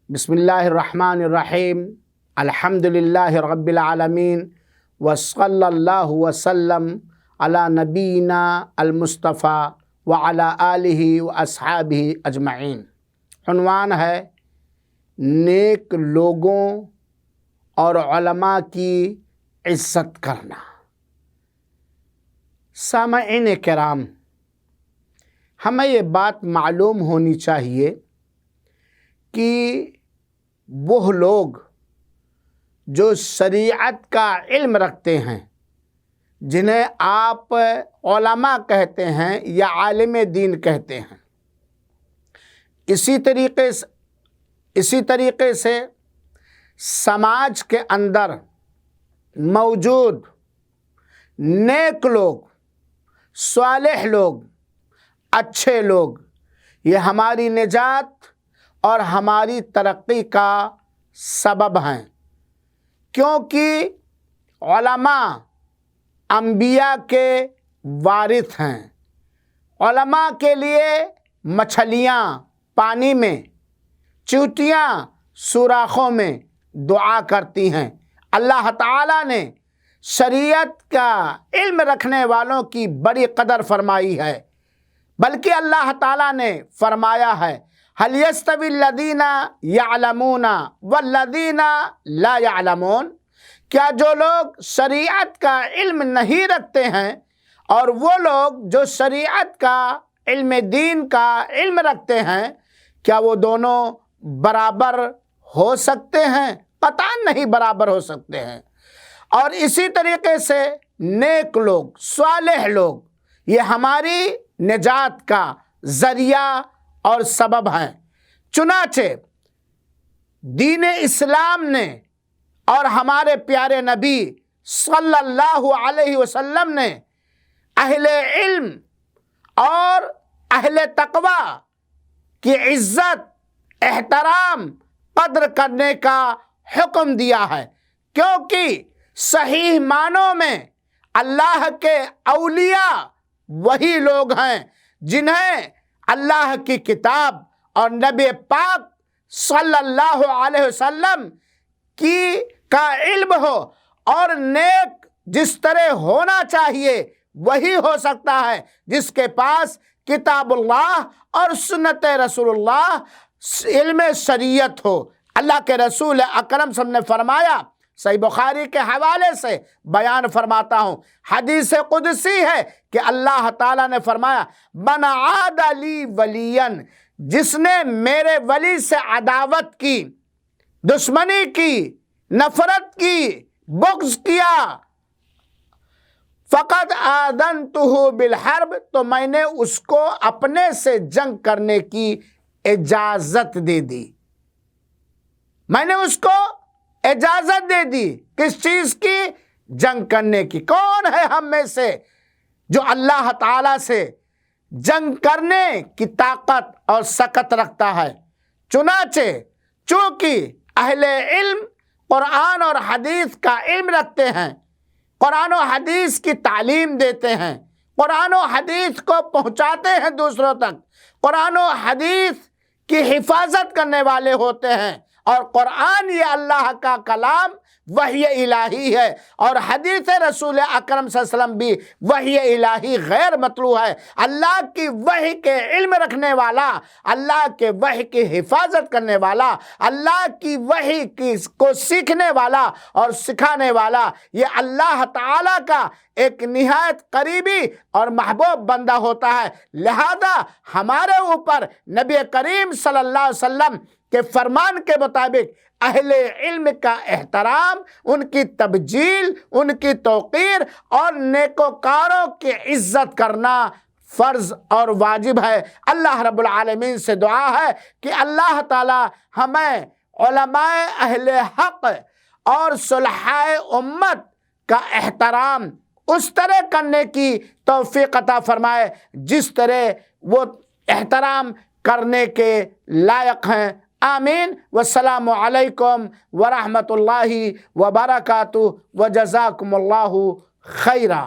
بسم اللہ الرحمن الرحیم الحمدللہ رب العالمین وصلی اللہ وسلم علی نبینا المصطفیٰ وعلی آلہ واصحابہ اجمعین۔ عنوان ہے نیک لوگوں اور علماء کی عزت کرنا۔ سامعین کرام، ہمیں یہ بات معلوم ہونی چاہیے کہ وہ لوگ جو شریعت کا علم رکھتے ہیں، جنہیں آپ علماء کہتے ہیں یا عالم دین کہتے ہیں، اسی طریقے سے سماج کے اندر موجود نیک لوگ، صالح لوگ، اچھے لوگ، یہ ہماری نجات اور ہماری ترقی کا سبب ہیں، کیونکہ علماء انبیاء کے وارث ہیں۔ علماء کے لیے مچھلیاں پانی میں، چیونٹیاں سوراخوں میں دعا کرتی ہیں۔ اللہ تعالیٰ نے شریعت کا علم رکھنے والوں کی بڑی قدر فرمائی ہے، بلکہ اللہ تعالیٰ نے فرمایا ہے هل يستوي الذين يعلمون والذين لا يعلمون، کیا جو لوگ شریعت کا علم نہیں رکھتے ہیں اور وہ لوگ جو شریعت کا علم دین کا علم رکھتے ہیں، کیا وہ دونوں برابر ہو سکتے ہیں؟ قطعاً نہیں برابر ہو سکتے ہیں۔ اور اسی طریقے سے نیک لوگ، صالح لوگ، یہ ہماری نجات کا ذریعہ اور سبب ہیں۔ چنانچہ دین اسلام نے اور ہمارے پیارے نبی صلی اللہ علیہ وسلم نے اہل علم اور اہل تقوی کی عزت، احترام، قدر کرنے کا حکم دیا ہے، کیونکہ صحیح معنوں میں اللہ کے اولیاء وہی لوگ ہیں جنہیں اللہ کی کتاب اور نبی پاک صلی اللہ علیہ وسلم کا علم ہو، اور نیک جس طرح ہونا چاہیے وہی ہو سکتا ہے جس کے پاس کتاب اللہ اور سنت رسول اللہ، علم شریعت ہو۔ اللہ کے رسول اکرم صلی اللہ علیہ وسلم نے فرمایا، صحیح بخاری کے حوالے سے بیان فرماتا ہوں، حدیث قدسی ہے کہ اللہ تعالیٰ نے فرمایا من عاد لی ولیا، جس نے میرے ولی سے عداوت کی، دشمنی کی، نفرت کی، بغض کیا، فقد آذنتہ بالحرب، تو میں نے اس کو اپنے سے جنگ کرنے کی اجازت دے دی۔ میں نے اس کو اجازت دے دی کس چیز کی؟ جنگ کرنے کی۔ کون ہے ہم میں سے جو اللہ تعالیٰ سے جنگ کرنے کی طاقت اور سکت رکھتا ہے؟ چنانچہ چونکہ اہل علم قرآن اور حدیث کا علم رکھتے ہیں، قرآن و حدیث کی تعلیم دیتے ہیں، قرآن و حدیث کو پہنچاتے ہیں دوسروں تک، قرآن و حدیث کی حفاظت کرنے والے ہوتے ہیں، اور قرآن یہ اللہ کا کلام وحی الہی ہے، اور حدیث رسول اکرم صلی اللہ علیہ وسلم بھی وحی الہی غیر مطلوع ہے۔ اللہ کی وحی کے علم رکھنے والا، اللہ کے وحی کی حفاظت کرنے والا، اللہ کی وحی کو سیکھنے والا اور سکھانے والا، یہ اللہ تعالیٰ کا ایک نہایت قریبی اور محبوب بندہ ہوتا ہے۔ لہذا ہمارے اوپر نبی کریم صلی اللہ علیہ وسلم کے فرمان کے مطابق اہل علم کا احترام، ان کی تبجیل، ان کی توقیر اور نیکوکاروں کی عزت کرنا فرض اور واجب ہے۔ اللہ رب العالمین سے دعا ہے کہ اللہ تعالی ہمیں علماء اہل حق اور صلحاء امت کا احترام اس طرح کرنے کی توفیق عطا فرمائے جس طرح وہ احترام کرنے کے لائق ہیں۔ آمین۔ والسلام علیکم ورحمۃ اللہ وبرکاتہ، وجزاکم اللہ خیرا۔